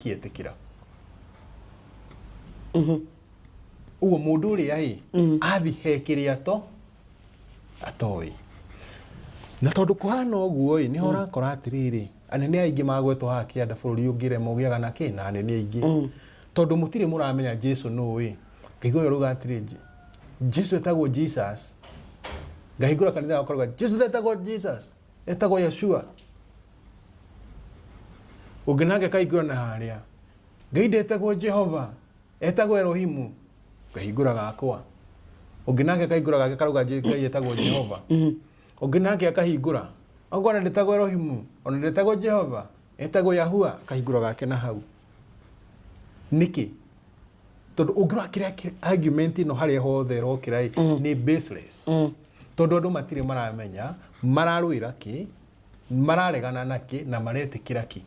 makietikira uo mundu ria athi he kiria to atoi na tondu kuhana uguo ni horakora atiriri anene aingi magwetwo ha kianda bururi ungire mugiaga na kina anene aingi tondu mutire muramenya Jesu no ngigo ruga atiriri Jesu etagwo Jesus ngahingura kanitha akorwa Jesu etagwo Jesus etagwo Yeshua uginage kaigura na haria ngai etagwo Jehova etagwo Elohimu ngahingura gakwa uginage kaigura gake karuga ngai etagwo Jehova uginage akahingura ogwana ndetagwo Elohimu ona ndetagwo Jehova etagwo Yahua akahingura gake na hau niki tondu ungira kiria argument no haria hothe rokirai ni baseless tondu andu matire maramenya mararwira ki mararegana naki na maretikira ki